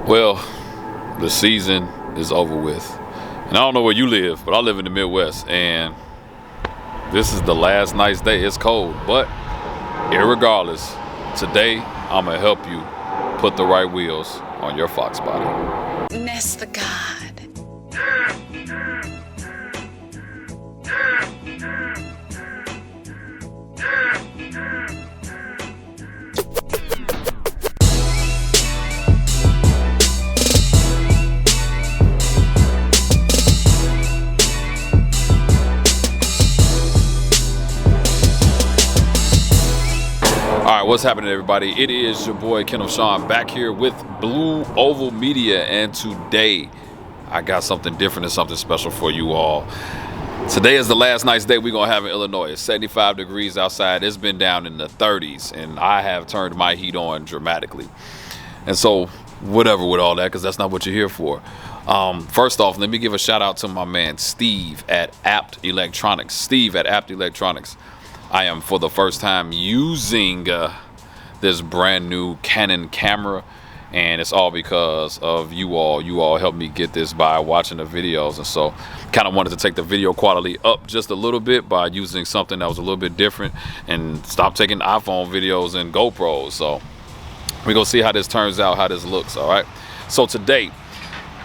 Well, the season is over with. And I don't know where you live, but I live in the Midwest, and this is the last nice day. It's cold, but irregardless, today I'm gonna help you put the right wheels on your Foxbody. Ness the God. All right, what's happening, everybody? It is your boy Kenneth Sean back here with Blue Oval Media, and today I got something different and something special for you all. Today is the last nice day we're gonna have in Illinois. It's 75 degrees outside. It's been down in the 30s, and I have turned my heat on dramatically. And so, whatever with all that, because that's not what you're here for. First off, let me give a shout out to my man Steve at Apt Electronics. Steve at Apt Electronics. I am for the first time using this brand new Canon camera, and it's all because of you all. You all helped me get this by watching the videos, and so kind of wanted to take the video quality up just a little bit by using something that was a little bit different and stop taking iPhone videos and GoPros. So we're gonna see how this turns out, how this looks. All right, so today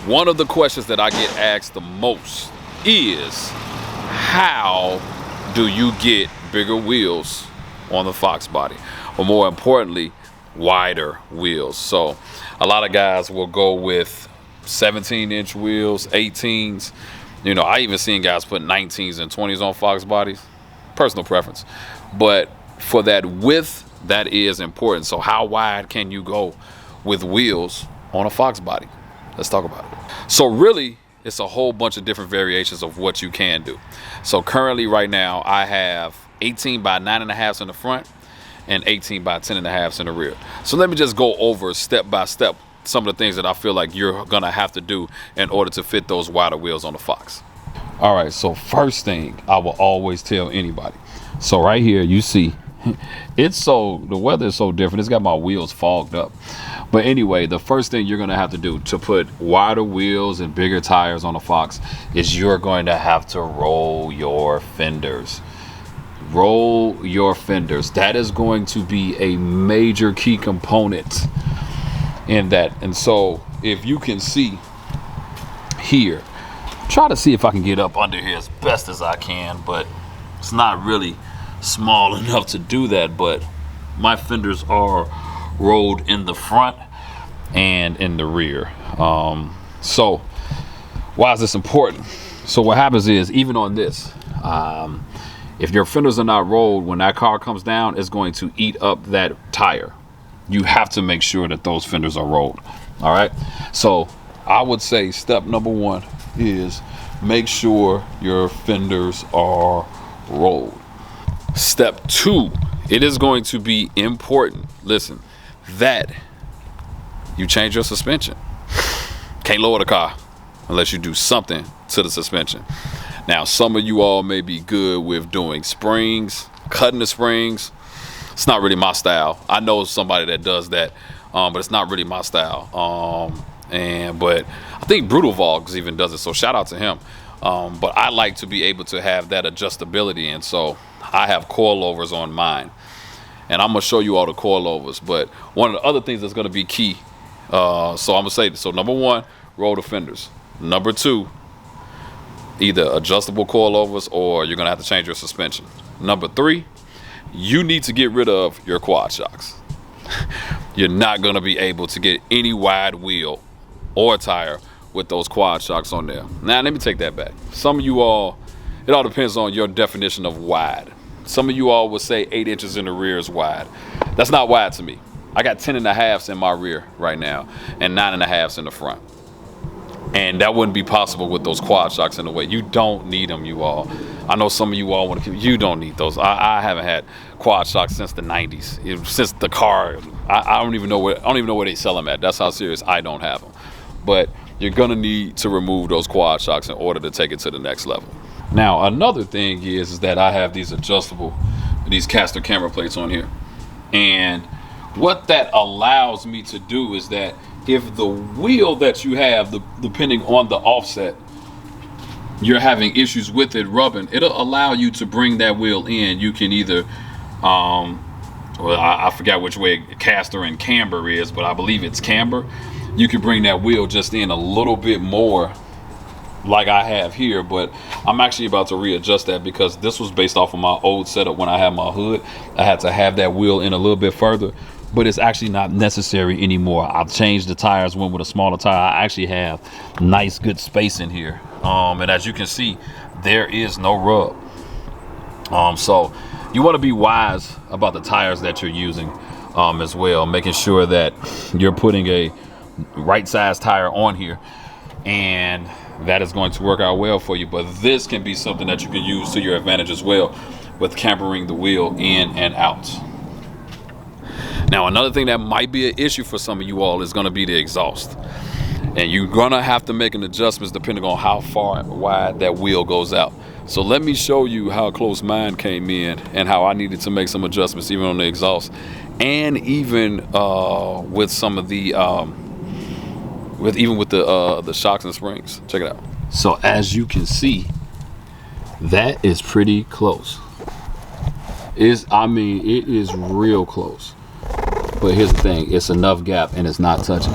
one of the questions that I get asked the most is, how do you get bigger wheels on the Foxbody, or more importantly, wider wheels? So a lot of guys will go with 17-inch wheels, 18s. You know, I even seen guys put 19s and 20s on Foxbodies. Personal preference, but for that width, that is important. So how wide can you go with wheels on a Foxbody? Let's talk about it. So really, it's a whole bunch of different variations of what you can do. So currently right now I have 18 by 9.5 in the front and 18 by 10.5 in the rear. So let me just go over step by step some of the things that I feel like you're gonna have to do in order to fit those wider wheels on the Fox. All right, so first thing I will always tell anybody. So right here you see, the weather is so different. It's got my wheels fogged up. But anyway, the first thing you're gonna have to do to put wider wheels and bigger tires on a Fox is you're going to have to roll your fenders. Roll your fenders. That is going to be a major key component in that. And so if you can see here, try to see if I can get up under here as best as I can, but it's not really small enough to do that. But my fenders are rolled in the front and in the rear. So why is this important? So what happens is, even on this, if your fenders are not rolled, when that car comes down, it's going to eat up that tire. You have to make sure that those fenders are rolled. All right, so I would say step number one is make sure your fenders are rolled. Step two, it is going to be important, listen, that you change your suspension. Can't lower the car unless you do something to the suspension. Now, some of you all may be good with doing springs, cutting the springs. It's not really my style. I know somebody that does that, but it's not really my style. But I think Brutal Vogs even does it, so shout out to him. But I like to be able to have that adjustability, and so I have coilovers on mine. And I'm gonna show you all the coilovers. But one of the other things that's gonna be key, so I'm gonna say this. So number one, roll the fenders. Number two, either adjustable coilovers or you're gonna have to change your suspension. Number three, you need to get rid of your quad shocks. You're not gonna be able to get any wide wheel or tire with those quad shocks on there. Now let me take that back. Some of you all, it all depends on your definition of wide. Some of you all would say 8 inches in the rear is wide. That's not wide to me. I got 10.5s in my rear right now and 9.5s in the front. And that wouldn't be possible with those quad shocks in the way. You don't need them, you all. I know some of you all want to, you don't need those. I haven't had quad shocks since the 90s. Since the car, I don't even know where they sell them at. That's how serious I don't have them. But you're gonna need to remove those quad shocks in order to take it to the next level. Now, another thing is that I have these adjustable, these caster camera plates on here. And What that allows me to do is that if the wheel that you have, depending on the offset, you're having issues with it rubbing, it'll allow you to bring that wheel in. You can either well, I forgot which way caster and camber is, but I believe it's camber. You can bring that wheel just in a little bit more like I have here, but I'm actually about to readjust that because this was based off of my old setup. When I had my hood, I had to have that wheel in a little bit further, but it's actually not necessary anymore. I've changed the tires, went with a smaller tire. I actually have nice good space in here, and as you can see, there is no rub. So you want to be wise about the tires that you're using as well, making sure that you're putting a right size tire on here, and that is going to work out well for you. But this can be something that you can use to your advantage as well, with cambering the wheel in and out. Now, another thing that might be an issue for some of you all is going to be the exhaust, and you're going to have to make an adjustments depending on how far and wide that wheel goes out. So let me show you how close mine came in and how I needed to make some adjustments even on the exhaust, and even with some of the with the shocks and springs. Check it out. So as you can see, that is pretty close. I mean, it is real close. But here's the thing, it's enough gap and it's not touching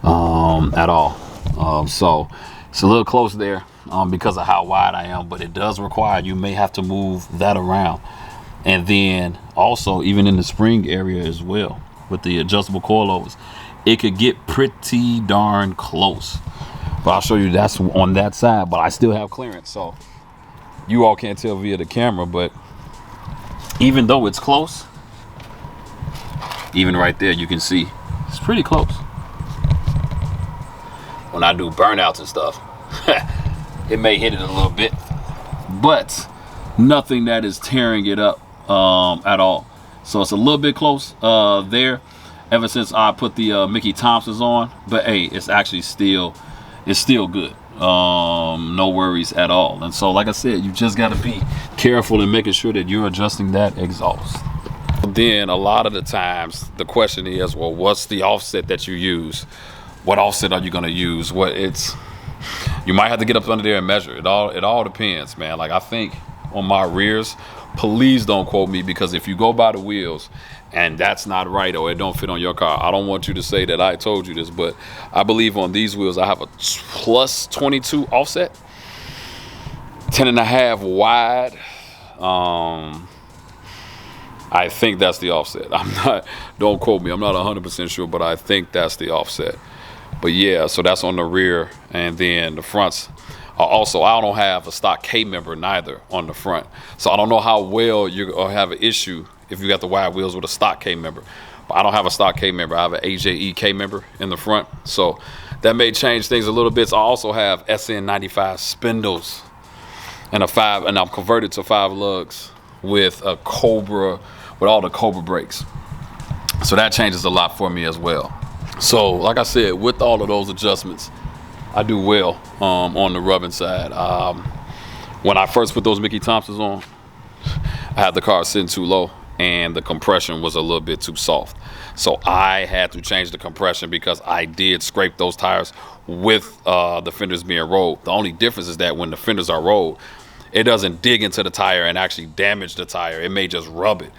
at all. So it's a little close there because of how wide I am, but it does require, you may have to move that around. And then also even in the spring area as well, with the adjustable coilovers, it could get pretty darn close. But I'll show you that's on that side, but I still have clearance, so you all can't tell via the camera, but even though it's close, even right there you can see it's pretty close. When I do burnouts and stuff, it may hit it a little bit, but nothing that is tearing it up at all. So it's a little bit close there ever since I put the Mickey Thompsons on, but hey, it's actually still good. No worries at all. And so like I said, you just got to be careful in making sure that you're adjusting that exhaust. Then a lot of the times the question is, well, what's the offset that you use? What offset are you going to use? You might have to get up under there and measure it. All depends, man. Like I think on my rears, please don't quote me, because if you go by the wheels and that's not right or it don't fit on your car, I don't want you to say that I told you this, but I believe on these wheels I have a plus 22 offset, 10.5 wide. I think that's the offset. Don't quote me, I'm not 100% sure, but I think that's the offset. But yeah, so that's on the rear, and then the fronts. Also, I don't have a stock K member neither on the front, so I don't know how well you're gonna have an issue if you got the wide wheels with a stock K member. But I don't have a stock K member. I have an AJE K member in the front, so that may change things a little bit. So I also have SN95 spindles and I'm converted to 5 lugs with a Cobra, with all the Cobra brakes. So that changes a lot for me as well. So like I said, with all of those adjustments, I do well on the rubbing side. When I first put those Mickey Thompsons on, I had the car sitting too low and the compression was a little bit too soft. So I had to change the compression because I did scrape those tires with the fenders being rolled. The only difference is that when the fenders are rolled, it doesn't dig into the tire and actually damage the tire. It may just rub it.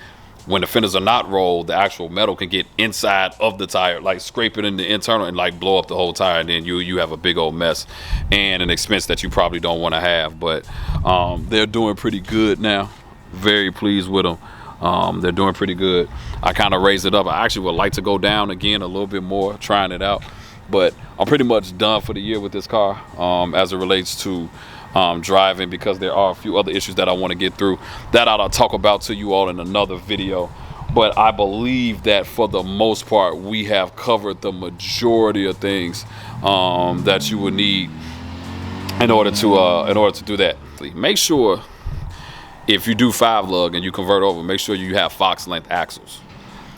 When the fenders are not rolled, the actual metal can get inside of the tire, like scrape it in the internal and like blow up the whole tire, and then you have a big old mess and an expense that you probably don't want to have. But they're doing pretty good now. Very pleased with them. They're doing pretty good. I kind of raised it up. I actually would like to go down again a little bit more, trying it out. But I'm pretty much done for the year with this car as it relates to driving, because there are a few other issues that I want to get through that I'll talk about to you all in another video. But I believe that for the most part we have covered the majority of things that you would need in order to do that. Make sure if you do 5 lug and you convert over, make sure you have Fox length axles.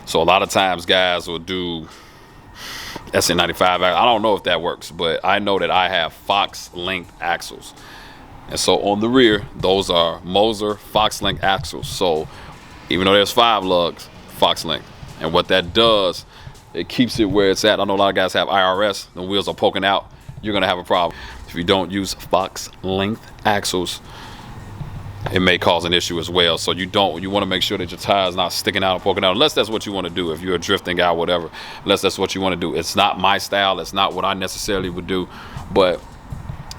So a lot of times guys will do SN95. I don't know if that works, but I know that I have Fox length axles. And so on the rear, those are Moser Fox length axles. So even though there's 5 lugs, Fox length. And what that does, it keeps it where it's at. I know a lot of guys have IRS, the wheels are poking out, you're gonna have a problem. If you don't use Fox length axles, it may cause an issue as well. So you want to make sure that your tire is not sticking out or poking out, unless that's what you want to do. If you're a drifting guy, whatever, unless that's what you want to do. It's not my style. It's not what I necessarily would do, but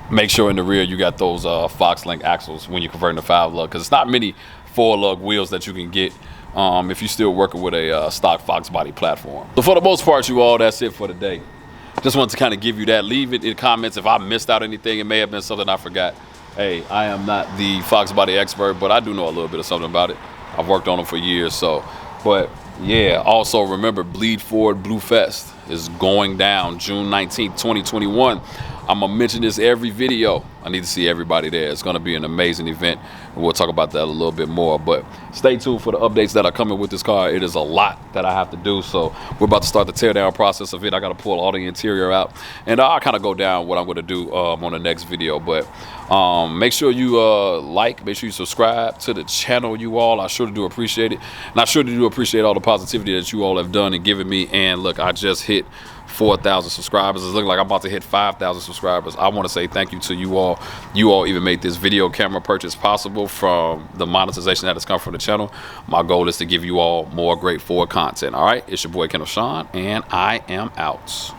make sure in the rear you got those Fox length axles when you're converting to 5-lug, because it's not many 4-lug wheels that you can get if you're still working with a stock Foxbody platform. So for the most part, you all, that's it for today. Just wanted to kind of give you that. Leave it in comments if I missed out anything. It may have been something I forgot. Hey, I am not the Foxbody expert, but I do know a little bit of something about it. I've worked on them for years, so. But yeah, also remember, Bleed Forward Blue Fest is going down June 19th, 2021. I'm gonna mention this every video. I need to see everybody there. It's gonna be an amazing event. We'll talk about that a little bit more, but stay tuned for the updates that are coming with this car. It is a lot that I have to do, so we're about to start the teardown process of it. I gotta pull all the interior out, and I'll kind of go down what I'm gonna do on the next video. But make sure you make sure you subscribe to the channel, you all. I sure do appreciate it, and I sure do appreciate all the positivity that you all have done and given me. And look, I just hit 4,000 subscribers. It's looking like I'm about to hit 5,000 subscribers. I want to say thank you to you all. You all even made this video camera purchase possible from the monetization that has come from the channel. My goal is to give you all more great Ford content. All right, it's your boy Kenneth Sean, and I am out.